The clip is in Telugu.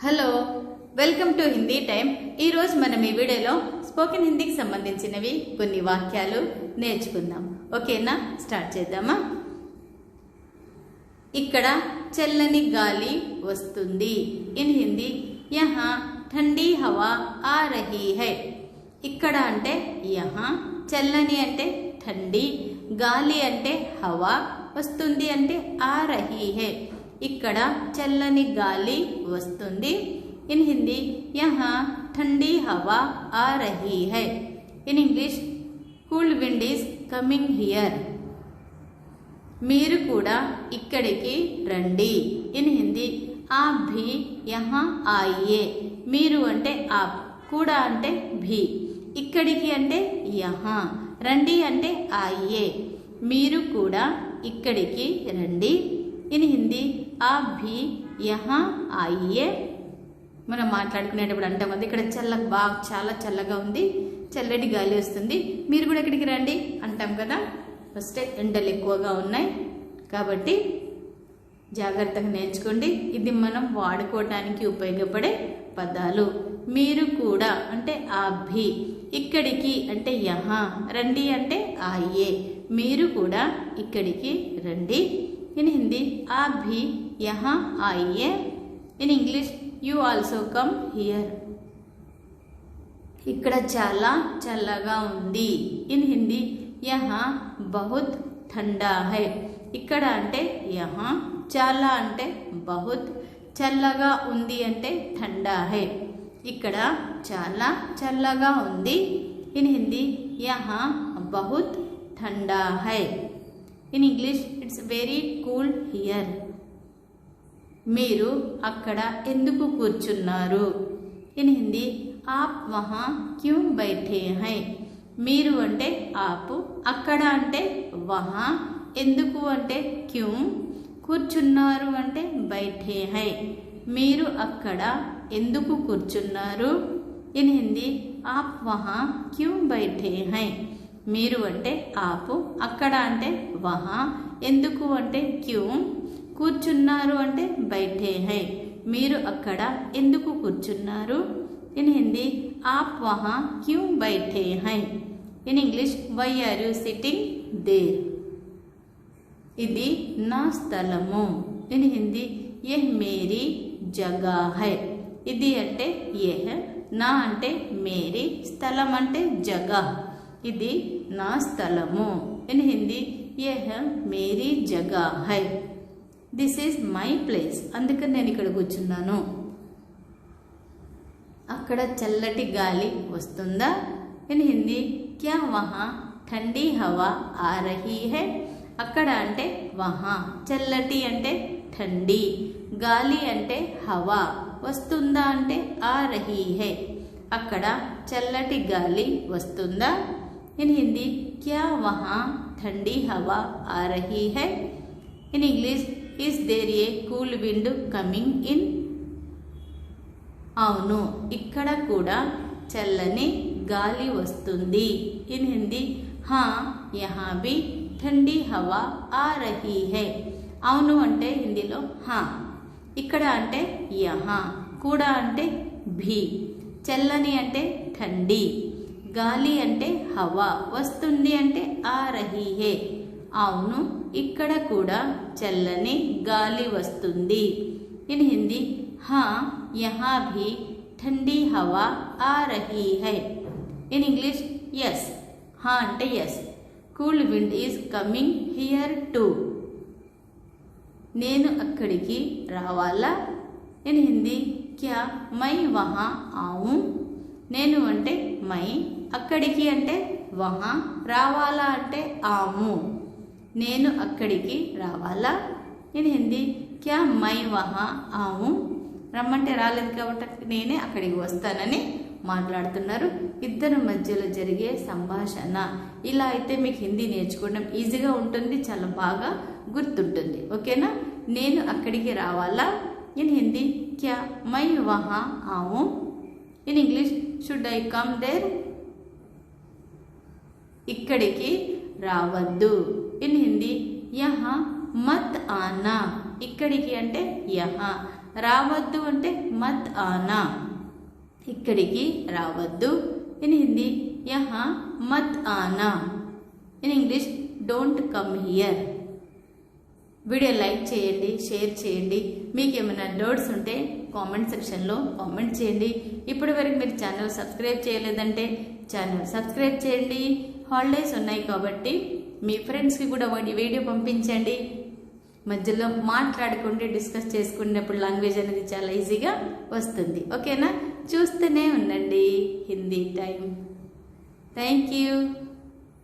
Hello welcome to Hindi time. ఈ రోజు మనం ఈ వీడియోలో స్పోకెన్ హిందీకి సంబంధించినవి కొన్ని వాక్యాలు నేర్చుకుందాం। ఓకేనా, స్టార్ట్ చేద్దామా। ఇక్కడ చల్లని గాలి వస్తుంది। ఇన్ హిందీ యహా ठंडी हवा आ रही है। ఇక్కడ అంటే యహా, చల్లని అంటే ठंडी, గాలి అంటే హవా, వస్తుంది అంటే ఆ రహీ హై। ఇక్కడ చల్లని గాలి వస్తుంది। ఇన్ హిందీ యహా ठंडी हवा आ रही है। In English cool wind is coming here. మీరు కూడా ఇక్కడికి రండి। ఇన్ హిందీ आप भी यहाँ आइए। మీరు అంటే ఆప్, కూడా అంటే భీ, ఇక్కడికి అంటే యహా, రండి అంటే ఆయియే। మీరు కూడా ఇక్కడికి రండి। ఇన్ హిందీ आप भी यहाँ आइए। మనం మాట్లాడుకునేటప్పుడు అంటాం కదా, ఇక్కడ చాలా చల్లగా ఉంది, చల్లటి గాలి వస్తుంది, మీరు కూడా ఇక్కడికి రండి అంటాం కదా। ఫస్ట్ ఎండలు ఎక్కువగా ఉన్నాయి కాబట్టి జాగ్రత్తగా నేర్చుకోండి। ఇది మనం వాడుకోవడానికి ఉపయోగపడే పదాలు। మీరు కూడా అంటే आप भी, ఇక్కడికి అంటే యహా, రండి అంటే ఆయియే, మీరు కూడా ఇక్కడికి రండి। ఇన్ హిందీ आप भी यहाँ आइए। In English you also come here. ఇక్కడ చాలా చల్లగా ఉంది। ఇన్ హిందీ యహా బహుత్ ఠండా హై। ఇక్కడ అంటే యహా, చాలా అంటే బహుత్, చల్లగా ఉంది అంటే ఠండా హై। ఇక్కడ చాలా చల్లగా ఉంది। ఇన్ హిందీ యహా బహుత్ ఠండా హై। In English it's very cool here. మీరు అక్కడ ఎందుకు కూర్చున్నారు? ఇన్ హిందీ ఆప్ వహా క్యూ బైఠే హై। మీరు అంటే ఆపు, అక్కడ అంటే వహా, ఎందుకు అంటే క్యూ, కూర్చున్నారు అంటే బైఠే హై। మీరు అక్కడ ఎందుకు కూర్చున్నారు? ఇన్ హిందీ ఆప్ వహా క్యూ బైఠే హై। మీరు అంటే ఆపు, అక్కడ అంటే వహా, ఎందుకు అంటే క్యూ, కూర్చున్నారు అంటే బైఠే హై। మీరు అక్కడ ఎందుకు కూర్చున్నారు? ఇన్ హిందీ ఆప్ వహా క్యూ బైఠే హై। In English why are you sitting there. ఇది నా స్థలము। ఇన్ హిందీ యహ్ మేరీ జగా హై। ఇది అంటే యహ్, నా అంటే మేరీ, స్థలం అంటే జగా, ఇది నా స్థలము। ఇన్ హిందీ యహ్ మేరీ జగా హై। దిస్ ఈజ్ మై ప్లేస్, అందుకని నేను ఇక్కడ కూర్చున్నాను। అక్కడ చల్లటి గాలి వస్తుందా? ఇన్ హిందీ క్యా వహా ఠండీ హవా ఆ రహీ హై। అక్కడ అంటే వహా, చల్లటి అంటే ఠండీ, గాలి అంటే హవా, వస్తుందా అంటే ఆ రహీ హై। అక్కడ చల్లటి గాలి వస్తుందా? ఇన్ హిందీ క్యా వహా ఠండీ హవా ఆ రహీ హై। In English is there a cool wind coming in. అవును, ఇక్కడ కూడా చల్లని గాలి వస్తుంది। ఇన్ హిందీ హా యహా భీ ठंडी हवा आ रही है। అవును అంటే హిందీలో హా, ఇక్కడ అంటే యహా, కూడా అంటే భీ, చల్లని అంటే ఠండీ, గాలి అంటే హవా, వస్తుంది అంటే ఆ రహీ హే। అవును, ఇక్కడ కూడా చల్లని గాలి వస్తుంది। ఇన్ హిందీ హా యహా భీ ठंडी हवा आ रही है। ఇన్ ఇంగ్లీష్ ఎస్, హా అంటే yes, cool wind is coming here too. నేను అక్కడికి రావాలా? ఇన్ హిందీ క్యా మై వహా ఆऊं। నేను అంటే మై, అక్కడికి అంటే వహా, రావాలా అంటే ఆము, నేను అక్కడికి రావాలా? ఇన్ హిందీ క్యా మై వహా ఆऊं। రమ్మంటే రాలేదు కాబట్టి నేనే అక్కడికి వస్తానని మాట్లాడుతున్నారు। ఇద్దరి మధ్యలో జరిగే సంభాషణ। ఇలా అయితే మీకు హిందీ నేర్చుకోవడం ఈజీగా ఉంటుంది, చాలా బాగా గుర్తుంటుంది। ఓకేనా, నేను అక్కడికి రావాలా? ఇన్ హిందీ క్యా మై వహా ఆऊं। In English should I come there. ఇక్కడికి రావద్దు। ఇన్ హిందీ యహా మత్ ఆనా। ఇక్కడికి అంటే యహా, రావద్దు అంటే మత్ ఆనా, ఇక్కడికి రావద్దు. ఇన్ హిందీ యహా మత్ ఆనా. In English don't come here. Video like చేయండి, షేర్ చేయండి. మీకు ఏమైనా డౌట్స్ ఉంటే కామెంట్ సెక్షన్లో కామెంట్ చేయండి. ఇప్పటి వరకు మీరు ఛానల్ సబ్స్క్రైబ్ చేయలేదంటే ఛానల్ సబ్స్క్రైబ్ చేయండి. హాలిడేస్ ఉన్నాయి కాబట్టి మీ ఫ్రెండ్స్కి కూడా వీడియో పంపించండి. మధ్యలో మాట్లాడుకుంటే డిస్కస్ చేసుకున్నప్పుడు లాంగ్వేజ్ అనేది చాలా ఈజీగా వస్తుంది. ఓకేనా? చూస్తూనే ఉండండి హిందీ టైం. Thank you.